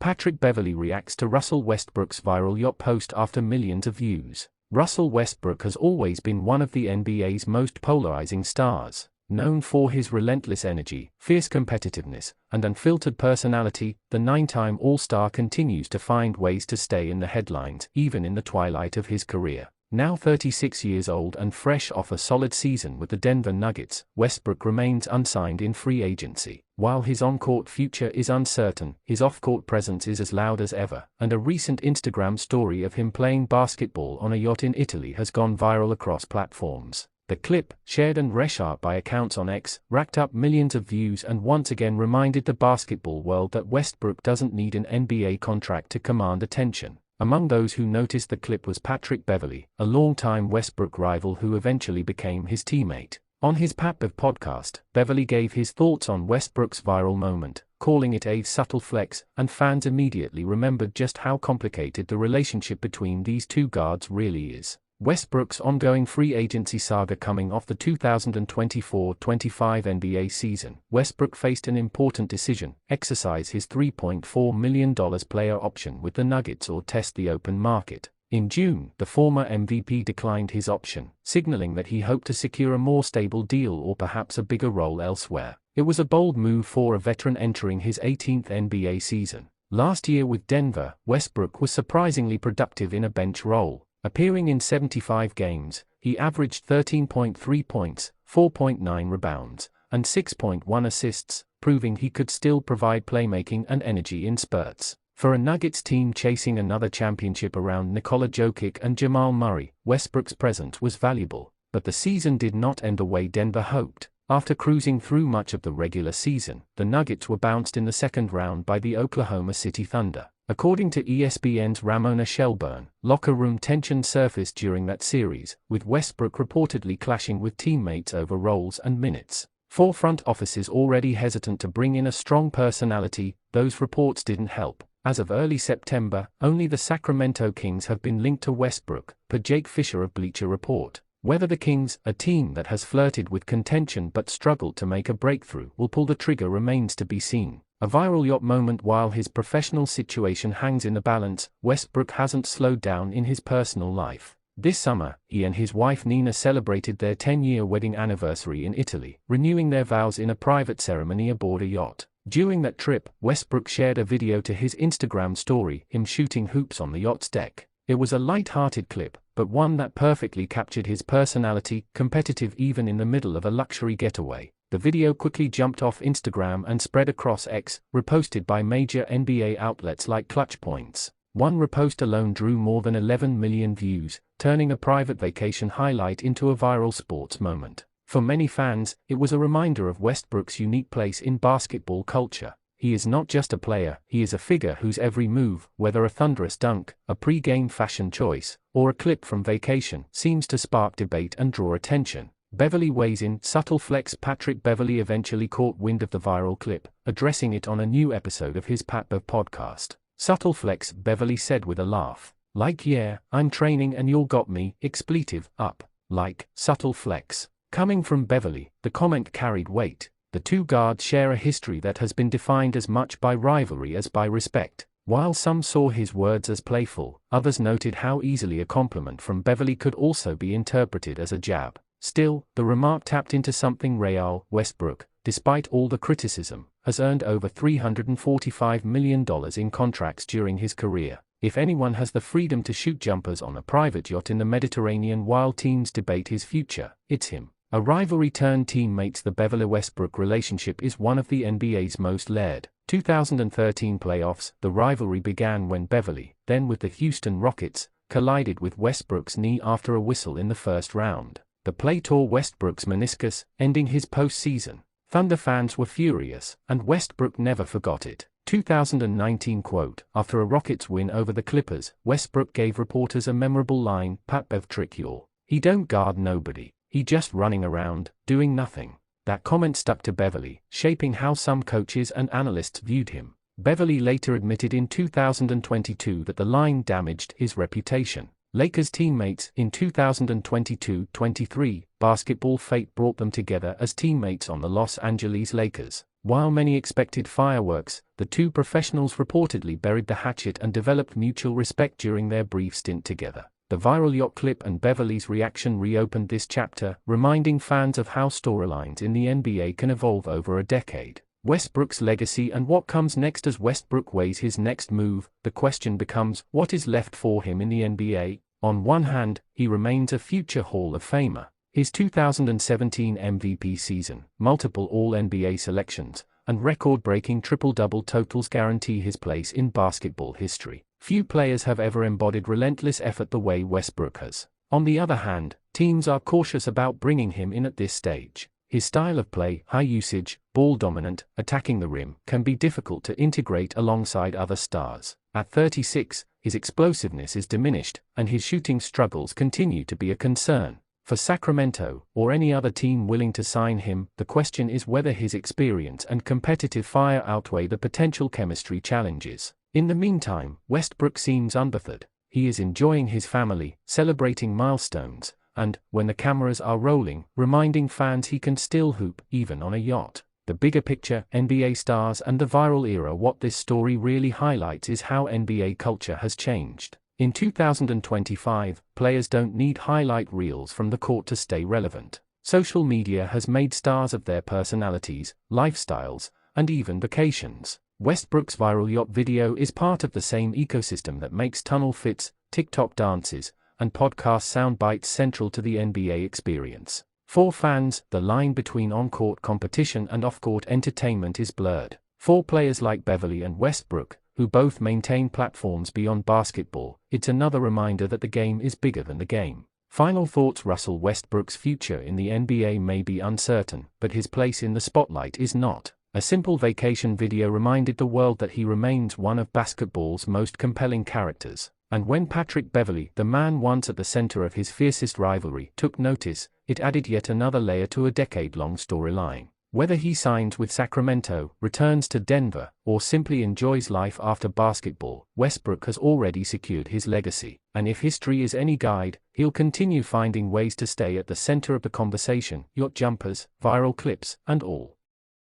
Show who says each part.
Speaker 1: Patrick Beverley reacts to Russell Westbrook's viral yacht post after millions of views. Russell Westbrook has always been one of the NBA's most polarizing stars. Known for his relentless energy, fierce competitiveness, and unfiltered personality, the nine-time All-Star continues to find ways to stay in the headlines even in the twilight of his career. Now 36 years old and fresh off a solid season with the Denver Nuggets, Westbrook remains unsigned in free agency. While his on-court future is uncertain, his off-court presence is as loud as ever, and a recent Instagram story of him playing basketball on a yacht in Italy has gone viral across platforms. The clip, shared and reshared by accounts on X, racked up millions of views and once again reminded the basketball world that Westbrook doesn't need an NBA contract to command attention. Among those who noticed the clip was Patrick Beverley, a longtime Westbrook rival who eventually became his teammate. On his Pat Bev podcast, Beverley gave his thoughts on Westbrook's viral moment, calling it a subtle flex, and fans immediately remembered just how complicated the relationship between these two guards really is. Westbrook's ongoing free agency saga coming off the 2024-25 NBA season, Westbrook faced an important decision: exercise his $3.4 million player option with the Nuggets or test the open market. In June, the former MVP declined his option, signaling that he hoped to secure a more stable deal or perhaps a bigger role elsewhere. It was a bold move for a veteran entering his 18th NBA season. Last year with Denver, Westbrook was surprisingly productive in a bench role. Appearing in 75 games, he averaged 13.3 points, 4.9 rebounds, and 6.1 assists, proving he could still provide playmaking and energy in spurts. For a Nuggets team chasing another championship around Nikola Jokic and Jamal Murray, Westbrook's presence was valuable. But the season did not end the way Denver hoped. After cruising through much of the regular season, the Nuggets were bounced in the second round by the Oklahoma City Thunder. According to ESPN's Ramona Shelburne, locker room tension surfaced during that series, with Westbrook reportedly clashing with teammates over roles and minutes. For front offices already hesitant to bring in a strong personality, those reports didn't help. As of early September, only the Sacramento Kings have been linked to Westbrook, per Jake Fisher of Bleacher Report. Whether the Kings, a team that has flirted with contention but struggled to make a breakthrough, will pull the trigger remains to be seen. A viral yacht moment. While his professional situation hangs in the balance, Westbrook hasn't slowed down in his personal life. This summer, he and his wife Nina celebrated their 10-year wedding anniversary in Italy, renewing their vows in a private ceremony aboard a yacht. During that trip, Westbrook shared a video to his Instagram story, him shooting hoops on the yacht's deck. It was a light-hearted clip, but one that perfectly captured his personality, competitive even in the middle of a luxury getaway. The video quickly jumped off Instagram and spread across X, reposted by major NBA outlets like Clutch Points. One repost alone drew more than 11 million views, turning a private vacation highlight into a viral sports moment. For many fans, it was a reminder of Westbrook's unique place in basketball culture. He is not just a player, he is a figure whose every move, whether a thunderous dunk, a pre-game fashion choice, or a clip from vacation, seems to spark debate and draw attention. Beverley weighs in. Subtle flex. Patrick Beverley eventually caught wind of the viral clip, addressing it on a new episode of his Pat Bev podcast. Subtle flex, Beverley said with a laugh. Like, yeah, I'm training and you'll got me, expletive, up. Like, subtle flex. Coming from Beverley, the comment carried weight. The two guards share a history that has been defined as much by rivalry as by respect. While some saw his words as playful, others noted how easily a compliment from Beverley could also be interpreted as a jab. Still, the remark tapped into something real. Westbrook, despite all the criticism, has earned over $345 million in contracts during his career. If anyone has the freedom to shoot jumpers on a private yacht in the Mediterranean while teams debate his future, it's him. A rivalry turned teammates. The Beverley-Westbrook relationship is one of the NBA's most layered. 2013 playoffs. The rivalry began when Beverley, then with the Houston Rockets, collided with Westbrook's knee after a whistle in the first round. The play tore Westbrook's meniscus, ending his postseason. Thunder fans were furious, and Westbrook never forgot it. 2019 quote: after a Rockets win over the Clippers, Westbrook gave reporters a memorable line, "Pat Bev trick y'all. He don't guard nobody. He just running around, doing nothing." That comment stuck to Beverley, shaping how some coaches and analysts viewed him. Beverley later admitted in 2022 that the line damaged his reputation. Lakers teammates. In 2022-23, basketball fate brought them together as teammates on the Los Angeles Lakers. While many expected fireworks, the two professionals reportedly buried the hatchet and developed mutual respect during their brief stint together. The viral yacht clip and Beverley's reaction reopened this chapter, reminding fans of how storylines in the NBA can evolve over a decade. Westbrook's legacy and what comes next. As Westbrook weighs his next move, the question becomes, what is left for him in the NBA? On one hand, he remains a future Hall of Famer. His 2017 MVP season, multiple All-NBA selections, and record-breaking triple-double totals guarantee his place in basketball history. Few players have ever embodied relentless effort the way Westbrook has. On the other hand, teams are cautious about bringing him in at this stage. His style of play, high usage, ball-dominant, attacking the rim, can be difficult to integrate alongside other stars. At 36, his explosiveness is diminished, and his shooting struggles continue to be a concern. For Sacramento, or any other team willing to sign him, the question is whether his experience and competitive fire outweigh the potential chemistry challenges. In the meantime, Westbrook seems unbothered. He is enjoying his family, celebrating milestones, and, when the cameras are rolling, reminding fans he can still hoop, even on a yacht. The bigger picture, NBA stars and the viral era. What this story really highlights is how NBA culture has changed. In 2025, players don't need highlight reels from the court to stay relevant. Social media has made stars of their personalities, lifestyles, and even vacations. Westbrook's viral yacht video is part of the same ecosystem that makes tunnel fits, TikTok dances, and podcast soundbites central to the NBA experience. For fans, the line between on-court competition and off-court entertainment is blurred. For players like Beverley and Westbrook, who both maintain platforms beyond basketball, it's another reminder that the game is bigger than the game. Final thoughts. Russell Westbrook's future in the NBA may be uncertain, but his place in the spotlight is not. A simple vacation video reminded the world that he remains one of basketball's most compelling characters. And when Patrick Beverley, the man once at the center of his fiercest rivalry, took notice, it added yet another layer to a decade-long storyline. Whether he signs with Sacramento, returns to Denver, or simply enjoys life after basketball, Westbrook has already secured his legacy. And if history is any guide, he'll continue finding ways to stay at the center of the conversation, yacht jumpers, viral clips, and all.